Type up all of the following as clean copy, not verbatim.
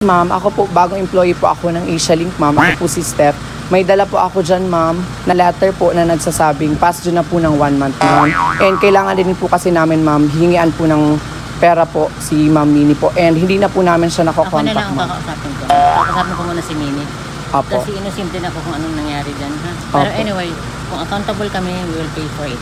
Ma'am, ako po, bagong employee po ako ng Asialink, ma'am. Ako po si Steph. May dala po ako dyan, ma'am, na letter po na nagsasabing past due na po ng 1 month, ma'am. And kailangan din po kasi namin, ma'am, hingian po ng pera po si Ma'am Mini po. And hindi na po namin siya nakokontak, ma'am. Ako na lang kakausapin ko. Kakausapin ko muna si Mini. Apo. Kasi inusimple na ako kung anong nangyari dyan, ha? Pero Apo. anyway, kung accountable kami, we will pay for it.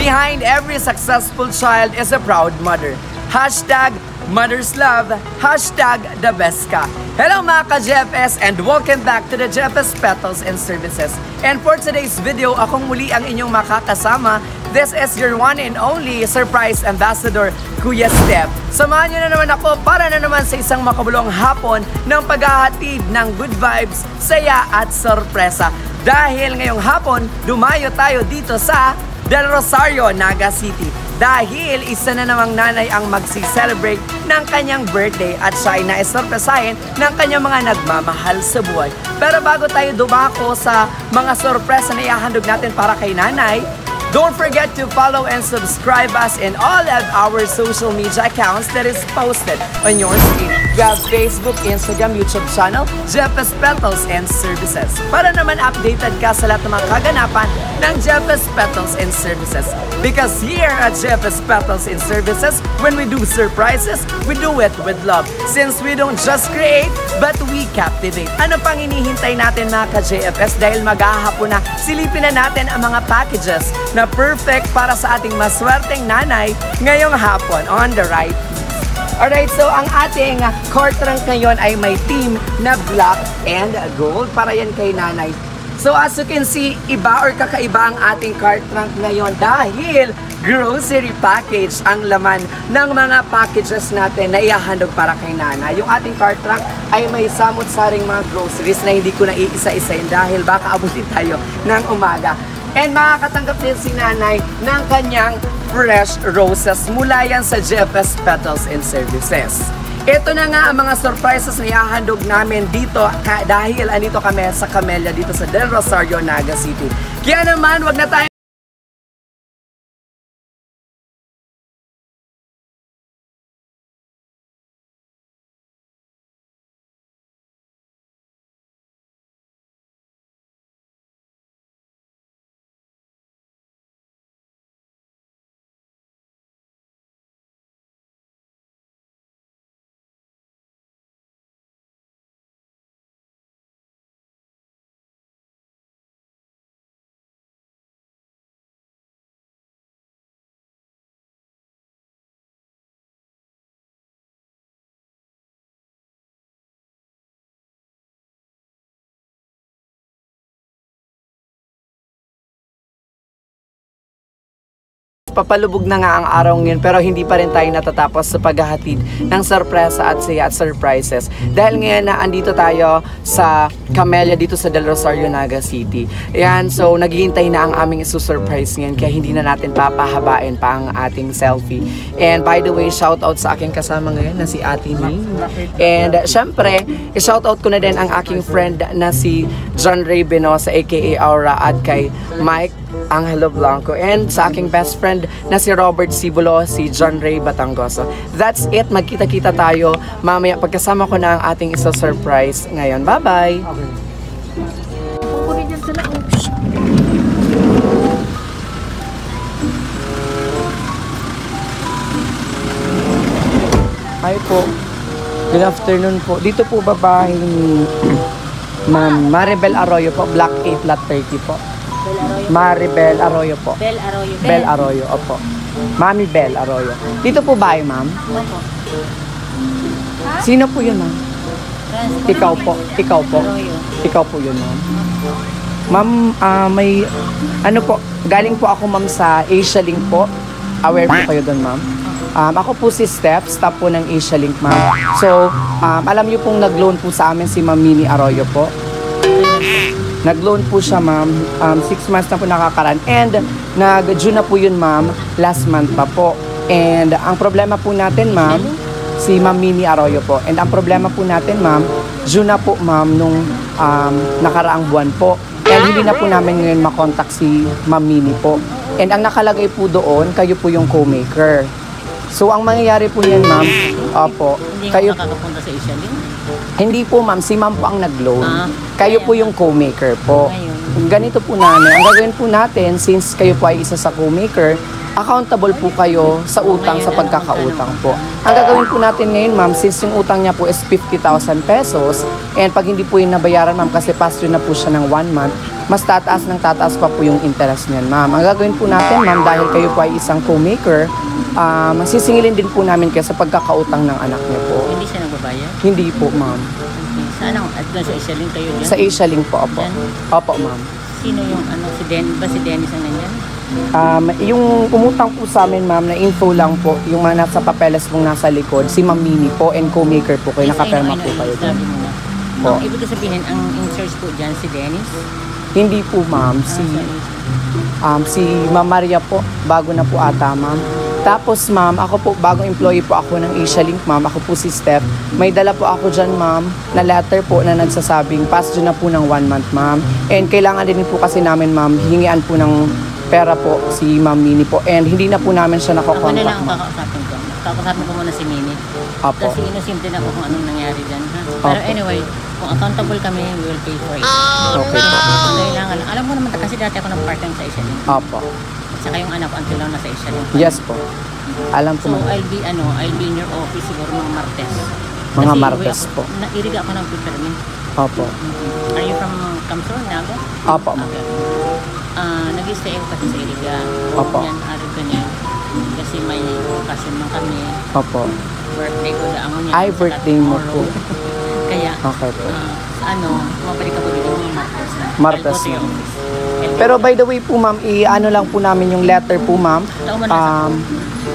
Behind every successful child is a proud mother. Hashtag Mother's Love, hashtag The Best Ka. Hello mga ka-JFS and welcome back to the JFS Petals and Services. And for today's video, akong muli ang inyong makakasama. This is your one and only surprise ambassador, Kuya Steph. Samahan nyo na naman ako para na naman sa isang makabuluhang hapon ng paghahatid ng good vibes, saya at sorpresa. Dahil ngayong hapon, dumayo tayo dito sa Del Rosario, Naga City. Dahil isa na namang nanay ang magsi-celebrate ng kanyang birthday at siya ay naisorpresahin ng kanyang mga nagmamahal sa buhay. Pero bago tayo dumako sa mga sorpresa na ihahandog natin para kay nanay, don't forget to follow and subscribe us in all of our social media accounts that is posted on your screen. We have Facebook, Instagram, YouTube channel, JFS Petals and Services. Para naman updated ka sa lahat ng mga kaganapan ng JFS Petals and Services. Because here at JFS Petals and Services, when we do surprises, we do it with love. Since we don't just create, but we captivate. Ano pang hinihintay natin mga ka-JFS? Dahil maghahapon na, silipin na natin ang mga packages na perfect para sa ating maswerteng nanay ngayong hapon on the right. Alright, so ang ating car trunk ngayon ay may theme na black and gold para yan kay nanay. So as you can see, iba or kakaiba ang ating car trunk ngayon dahil grocery package ang laman ng mga packages natin na ihahandog para kay nanay. Yung ating car trunk ay may samot-saring mga groceries na hindi ko na iisa-isain dahil baka abutin tayo ng umaga. And makakatanggap din si nanay ng kanyang fresh roses mula yan sa JFS Petals and Services. Ito na nga ang mga surprises na ihahandog namin dito dahil andito kami sa Camellia dito sa Del Rosario, Naga City. Kaya naman, wag na tayo papalubog na nga ang araw ngayon pero hindi pa rin tayo natatapos sa paghahatid ng sorpresa at saya at surprises. Dahil ngayon na andito tayo sa Camellia dito sa Del Rosario, Naga City. Ayan, so naghihintay na ang aming isusurprise ngayon kaya hindi na natin papahabain pa ang ating selfie. And by the way, shoutout sa aking kasama ngayon na si Ate Ning. And syempre, i-shoutout ko na din ang aking friend na si John Ray Benosa aka Aura at kay Mike Angelo Blanco and sa aking best friend na si Robert Cibulo, si John Ray Batangoso. That's it. Magkita-kita tayo mamaya pagkasama ko na ang ating isa-surprise ngayon. Bye-bye! Hi po. Good afternoon po. Dito po babae ni Ma'am Maribel Arroyo po, Block 8, Lot 30 po. Maribel Arroyo po. Bel Arroyo. Bel Arroyo, opo. Mami Bel Arroyo. Dito po ba ma'am? Opo. Sino po yun, ma'am? Ikaw po. Ikaw po. Arroyo. Ikaw po yun, ma'am. Ma'am, may, ano po, galing po ako, ma'am, sa Asialink po. Aware po kayo doon, ma'am? Ako po si Steph, staff po ng Asialink, ma'am. So, alam niyo pong nag-loan po sa amin si Ma'am Mini Arroyo po. Nag-loan po siya, ma'am. 6 months na po nakakaraan. And nag-due na po yun, ma'am, last month pa po. And ang problema po natin, ma'am, si Ma'am Minnie Arroyo po. And ang problema po natin, ma'am, June na po, ma'am, nung nakaraang buwan po. And hindi na po namin ngayon makontak si Ma'am Minnie po. And ang nakalagay po doon, kayo po yung co-maker. So, ang mangyayari po yan, ma'am, opo, Hindi kayo, ko makakapunta sa Asia Link. hindi po, ma'am, si ma'am po ang nag-loan. Kayo po Ayun. yung co-maker po. Ayun. Ganito po namin, ang gagawin po natin, since kayo po ay isa sa co-maker, accountable po kayo sa utang, sa pagkakautang po. Ang gagawin po natin ngayon, ma'am, since yung utang niya po is 50,000 pesos, and pag hindi po yung nabayaran, ma'am, kasi past due na po siya ng 1 month, mas tataas pa po yung interest niyan, ma'am. Ang gagawin po natin, ma'am, dahil kayo po ay isang co-maker, sisingilin din po namin kayo sa pagkakautang ng anak niya po. Hindi siya nagbabayad? Hindi po, ma'am. Okay. Saan ang, at doon sa Asia Link kayo dyan? Sa Asia Link po, opo. Dyan? Opo, ma'am. Sino yung ano, si Dennis ang nandiyan? Yung umutang po sa amin, ma'am, na info lang po, yung mga nasa papeles pong nasa likod, si Ma'am Minnie po and co-maker po kayo, nakaperma po kayo dyan. Sabi mo na. Po. Ang ibig ko sabihin, ang in-charge po dyan si Dennis? Hindi po, ma'am, si Ma'am Maria po, bago na po ata, ma'am. Tapos, ma'am, ako po, bagong employee po ako ng Asia Link, ma'am. Ako po si Steph. May dala po ako dyan, ma'am, na letter po na nagsasabing past due na po ng 1 month, ma'am. And kailangan din po kasi namin, ma'am, hingian po ng pera po si Ma'am Minnie po. And hindi na po namin siya Ako na nakokontak, lang ang ma'am. kakausapin ko. Kakausapin ko muna si Minnie. Apo. Kasi inusimple na ako kung anong nangyari dyan. Ha? Pero Opo. anyway, kung accountable kami, we will pay for it. Okay po. Kailangan lang. Alam mo naman, kasi dati ako ng part-time sa Asia Link. Opo. At saka yung anak ko, until now nasa Asia Link. Yes po. Alam So, po, ma'am. I'll be in your office siguro mga Martes. Mga Kasi Martes uwi po. ako, nairiga ako ng peppermint. Opo. Are you from Kamsur, Naga? Opo, ma'am. Okay. Nag-stay ako kasi sa Iriga. Opo. Yan, araw ka niya. Kasi may occasion man kami. Opo. Birthday ko sa amo niya. Ay, birthday mo po. Kaya, Okay po. mabalik ako dito ng Martes na. Martes I'll go to your na. office. Pero by the way po, ma'am, i-ano lang po namin yung letter po, ma'am.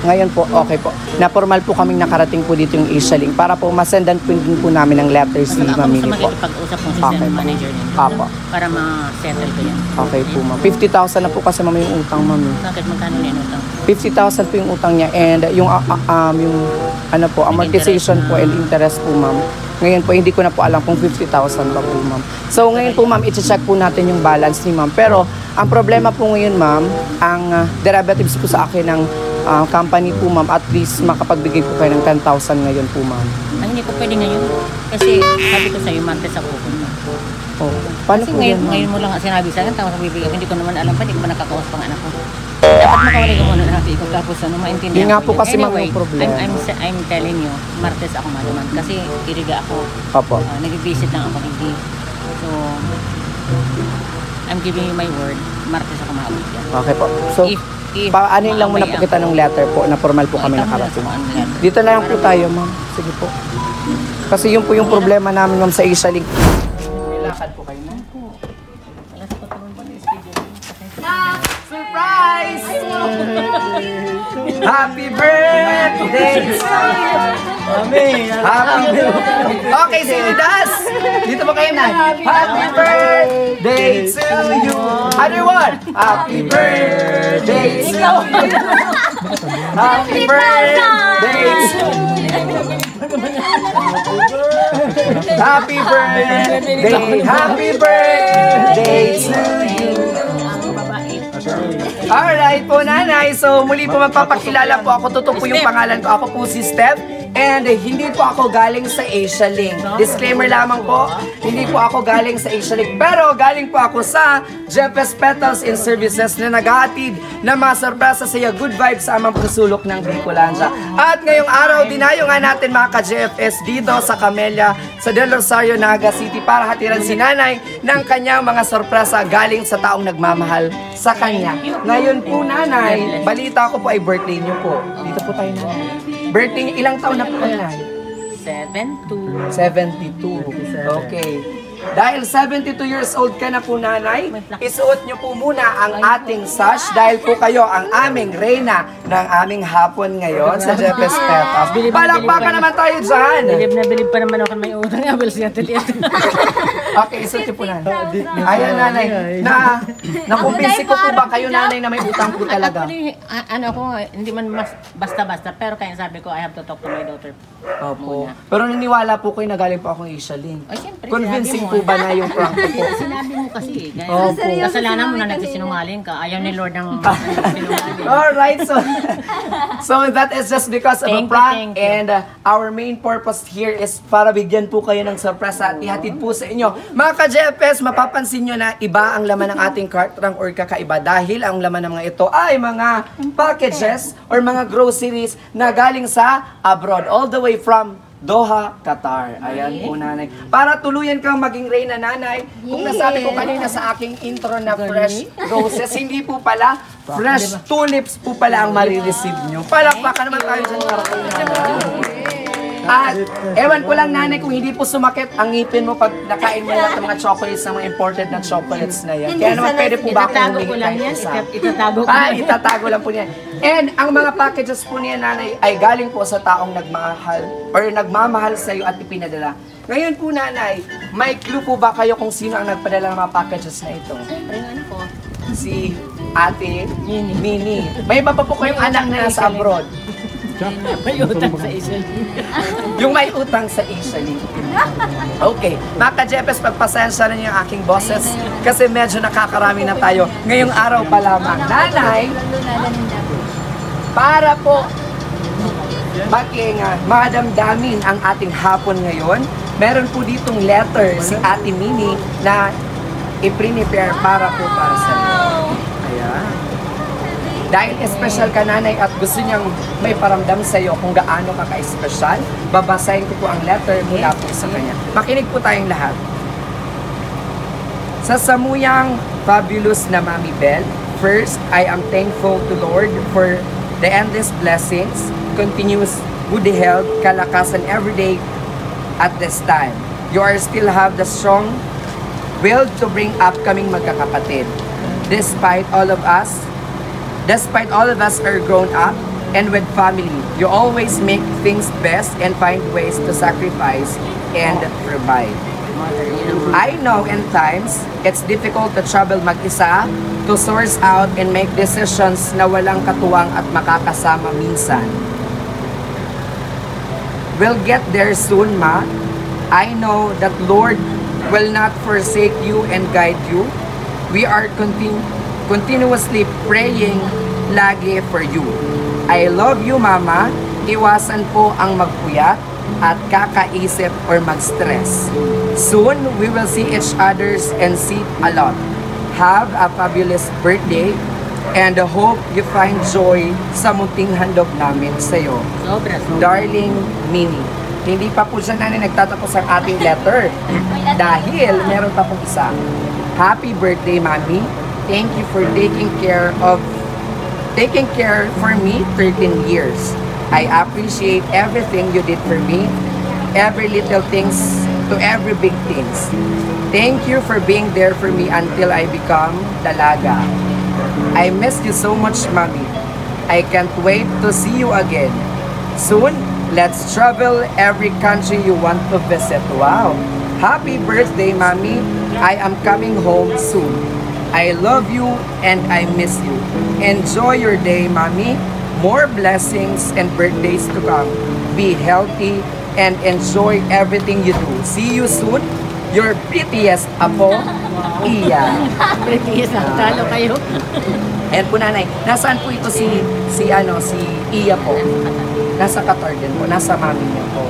Ngayon po, okay po. Na formal po kaming nakarating po dito yung Asia Link para po masendan po din po namin ng letter si Ako Ma'am gusto Minnie po. makikipag-usap kung si Okay po. manager niya. Apo. Para ma-settle ko yan. Okay po, ma'am. 50,000 na po kasi, ma'am, yung utang, ma'am. Bakit magkano na yung utang? 50,000 po yung utang niya and yung ano po, amortization po and interest po, ma'am. Ngayon po, hindi ko na po alam kung 50,000 pa po, ma'am. So, ngayon po, ma'am, i-check po natin yung balance ni ma'am. Pero, ang problema po ngayon, ma'am, ang derivatives po sa akin ng company po, ma'am, at least makapagbigay po kayo ng 10,000 ngayon po, ma'am. Ay, hindi ko pwede ngayon. Kasi sabi ko sa'yo, Martes ako pupunta. Oh. Paano Kasi po yan, ma'am? ngayon mo lang sinabi sa akin, tapos bibigyan ko, hindi ko naman alam pa, hindi ko pa nakakawas pang anak ko. Dapat makawali ko muna ng ko, tapos maintindihan Yun nga ko po yun. kasi, ma'am, yung problema. I'm telling you, Martes ako malaman. Kasi iriga ako, Opo. nag-visit lang ako, hindi. So, I'm giving you my word, Martes ako maabot yan. Okay po. So, paanin lang muna po kita ng letter po na formal po kami nakarating. Dito na lang po tayo, ma'am. Sige po. Kasi yun po yung problema namin, ma'am, sa Asia Link. May lakad po kayo na. Surprise! Happy birthday! Happy birthday! Okay, sino das? Dito ba kayo na? Happy birthday to you! Other one! Happy birthday to you! Happy birthday to you! Happy birthday! Happy birthday to you! Alright po, nanay. So, muli po magpapakilala po ako. Totoo po yung pangalan ko. Ako po si Steph. And hindi po ako galing sa Asia Link. Disclaimer lamang po, hindi po ako galing sa Asia Link. Pero galing po ako sa Jeffes Petals and Services na naghahatid na mga sorpresa sa iyo. Good vibes sa amang pasulok ng Bicolandia. At ngayong araw, dinayo nga natin mga ka-JFS dito sa Camellia, sa Del Rosario, Naga City para hatiran si nanay ng kanyang mga sorpresa galing sa taong nagmamahal sa kanya. Ngayon po, nanay, balita ko po ay birthday niyo po. Dito po tayo, nanay. Birthday niyo, ilang taon na po kayo, nanay? 72. 72. Okay. Dahil 72 years old ka na po, nanay, isuot niyo po muna ang ating sash dahil po kayo ang aming reyna ng aming hapon ngayon sa Jeffes Petals. Palakpakan naman tayo dyan! Bilib na bilib pa naman ako may utang. Abel siya tuliit. Okay, isuti po na. Ayan, nanay. Nakumbinsi ko po ba kayo, nanay, na may utang po talaga? Actually, ano ko, hindi man basta-basta, pero kaya sabi ko, I have to talk to my daughter. Opo. Pero naniwala po kayo na galing po akong Ishalin. Ay, siyempre, Convincing sinabi po ba na yung prank ko po? Sinabi mo kasi, Opo. kaya kasalanan mo na nagsisinungaling ka. Ayaw ni Lord ng sinungaling. Alright, so that is just because of a Thank you, prank, thank you. and our main purpose here is para bigyan po kayo ng surprise at ihatid po sa inyo. Mga ka-JFS, mapapansin nyo na iba ang laman ng ating cart trunk or kakaiba dahil ang laman ng mga ito ay mga packages or mga groceries na galing sa abroad, all the way from Doha, Qatar. Ayan po, nanay. Para tuluyan kang maging reyna, nanay. Kung nasabi ko kanina sa aking intro na fresh roses, hindi po pala, fresh tulips po pala ang marireceive nyo. Palakpakan naman tayo dyan. At ewan ko lang, nanay, kung hindi po sumakit ang ngipin mo pag nakain mo lahat ng mga chocolates, ng mga imported na chocolates na yan. Kaya naman pwede po ba akong Itatago ko humingi lang kahit yan. isa? Itatago ko lang. Itatago lang po niyan. And ang mga packages po niya, nanay, ay galing po sa taong nagmahal or nagmamahal sa iyo at ipinadala. Ngayon po, nanay, may clue po ba kayo kung sino ang nagpadala ng mga packages na ito? Siyempre, ano ko. Si Ate Mini. May iba pa po kayong anak na nasa abroad. May utang sa isa. Yung may utang sa Ishalin. Okay. Mga ka-JFS, pagpasensya na niyo yung aking boses kasi medyo nakakarami na tayo ngayong araw pa lamang. Nanay, para po maging madamdamin ang ating hapon ngayon, meron po ditong letter si Ate Mini na i-prepare para po para sa iyo. Ayan. Dahil special ka, nanay, at gusto niyang may paramdam sa iyo kung gaano ka ka-special, babasahin ko po ang letter mula po sa kanya. Makinig po tayong lahat. Sa samuyang fabulous na Mami Belle, first, I am thankful to Lord for the endless blessings, continuous good health, kalakasan every day at this time. You are still have the strong will to bring upcoming magkakapatid. Despite all of us are grown up and with family, you always make things best and find ways to sacrifice and provide. I know in times, it's difficult to travel mag-isa, to source out and make decisions na walang katuwang at makakasama minsan. We'll get there soon, Ma. I know that Lord will not forsake you and guide you. We are continuously praying lagi for you. I love you, Mama. Iwasan po ang magpuyat at kakaisip or mag-stress. Soon, we will see each others and see a lot. Have a fabulous birthday and hope you find joy sa munting handog namin sa'yo. Sobra. Darling Mini. Hindi pa po siya, nanay, nagtatapos ang ating letter. Dahil meron pa pong isa. Happy birthday, Mami. Thank you for taking care for me 13 years. I appreciate everything you did for me. Every little things to every big things. Thank you for being there for me until I become dalaga. I miss you so much, Mami. I can't wait to see you again. Soon, let's travel every country you want to visit. Wow! Happy birthday, Mami. I am coming home soon. I love you and I miss you. Enjoy your day, Mami. More blessings and birthdays to come. Be healthy and enjoy everything you do. See you soon. Your prettiest apo, Iya. Prettiest ang talo kayo. Ayan po, nanay. Nasaan po ito si Iya po? Nasa Qatar din po. Nasa mami niya po.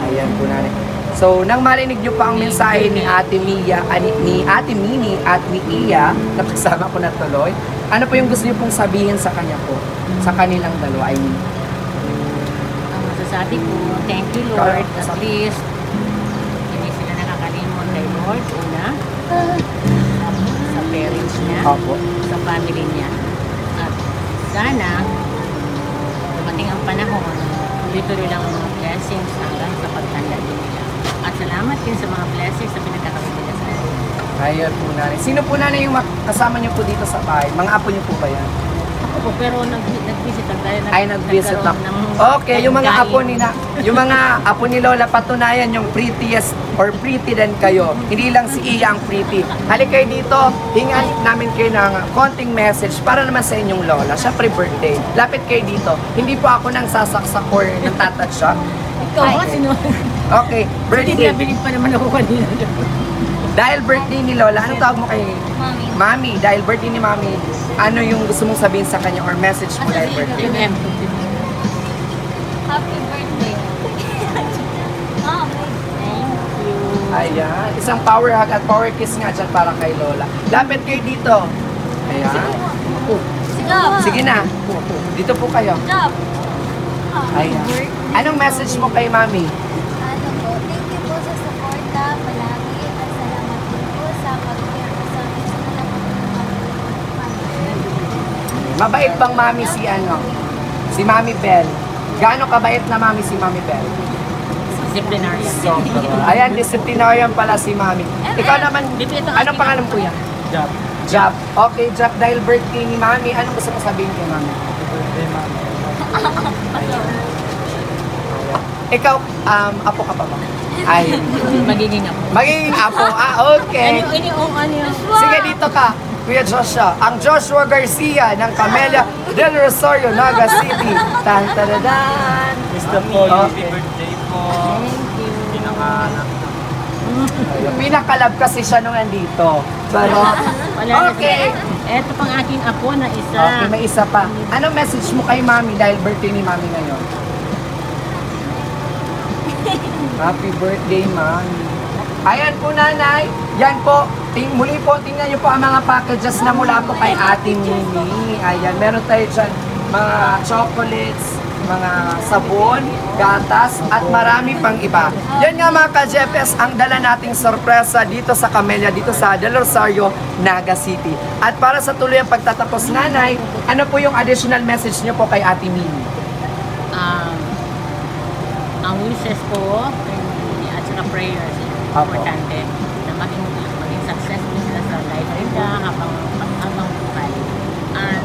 Ayan po, nanay. So, nang marinig niyo pa ang mensahe ni Ate Mia, ni Ate Mini at ni Iya, napasama ko na tuloy, ano po yung gusto niyo pong sabihin sa kanya po? Sa kanilang dalawa, I mean. Ang masasabi ko, thank you Lord. At least, hindi sila nakakalimot kay Lord. Una, sa parents niya, Opo. sa family niya. At sana, dumating ang panahon, tuloy-tuloy lang ang mga blessings hanggang sa pagtanda nila. At salamat din sa mga blessings na pinagkakawin nila sa akin. Ayan po, nanay. Sino po, nanay, yung kasama niyo po dito sa bahay? Mga apo niyo po ba yan? Ako po, pero nag-visit lang tayo. Ay, nag-visit lang. nagkaroon ng Okay, yung mga kain-kain. apo ni yung mga apo ni Lola patunayan yung prettiest or pretty din kayo. Hindi lang si Iya ang pretty. Halik kayo dito, hingan namin kayo ng konting message para naman sa inyong Lola. Siyempre birthday. Lapit kayo dito. Hindi po ako nang sasaksak or natatat siya. Ikaw ba? Sino? Okay, Hindi birthday. nabilib pa naman ako kanina. Dahil birthday ni Lola, ano tawag mo kay Mami. Mami? Dahil birthday ni Mami, ano yung gusto mong sabihin sa kanya or message mo dahil birthday? MM. Happy birthday. Mami. Thank you. Ayan, isang power hug at power kiss nga dyan para kay Lola. Lapit kayo dito. Ayan. Stop. Sige na. Dito po kayo. Stop. Ayan. Anong message mo kay Mami? Ano po, thank you po sa suporta palagi at salamat din po sa pag-care po sa akin sa mga Mabait bang Mami si ano? Si Mami Bell. Gaano kabait na Mami si Mami Bell? Disciplinarian. Ayan, disciplinarian pala si Mami. Ikaw naman, anong pangalan po yan? Job. Jap. Okay, Jap, dahil birthday ni Mami, anong gusto mo sabihin kay Mami? Birthday, mami. Ikaw, apo ka pa ba? Ay, Magiging ako. magiging apo. Okay. Ano yun? Sige, dito ka. Kuya Joshua, ang Joshua Garcia ng Camellia del Rosario, Naga City. Tan taradan. Mr. Paul, happy Okay. birthday po. Thank you. Pinaka-anak. Pinakalab kasi siya nung nandito. Pero, Wala na okay. siya. Ito pang aking apo na isa. Okay, may isa pa. Anong message mo kay Mami dahil birthday ni Mami ngayon? Happy birthday, Mami. Ayan po, Nanay. Yan po. Muli po, tingnan niyo po ang mga packages na mula po kay Ate Mimi. Ayan, meron tayo dyan mga chocolates, mga sabon, gatas, at marami pang iba. Yan nga mga ka-Jefes, ang dala nating sorpresa dito sa Camellia, dito sa Del Rosario, Naga City. At para sa tuloy ang pagtatapos, Nanay, ano po yung additional message niyo po kay Ate Mimi? Ang wishes ko at saka prayers, Apo. importante na maging successful sila sa life nila habang buhay. And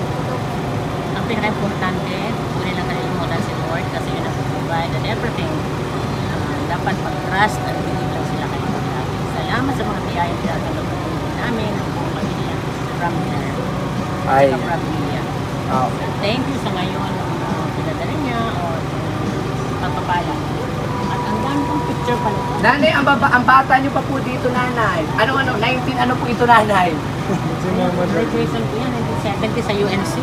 ang pinaka-importante, huwag nilang kalimutan si Lord kasi yun ang provide and everything. Dapat mag-trust at believe lang sila kayo lagi. Salamat sa mga biyaya na talagang namin, ang buong pamilya from there. Ay. Sa pamilya. Thank you sa ngayon pinadala niya o papapala. At ang dami kong picture pala. Nanay, ang bata niyo pa po dito, Nanay. Ano, 19, ano po ito, Nanay? Graduation po yan, 1970 sa UNC.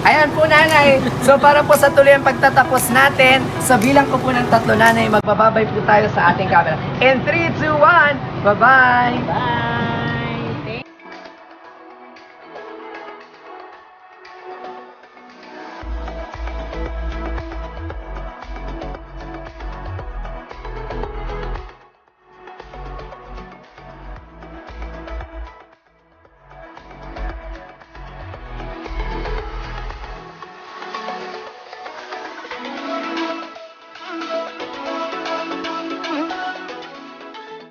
Ayan po, Nanay. So para po sa tuloy ang pagtatapos natin, sa bilang ko po ng 3, Nanay, magbababay po tayo sa ating camera. In 3, 2, 1, bye-bye! Bye!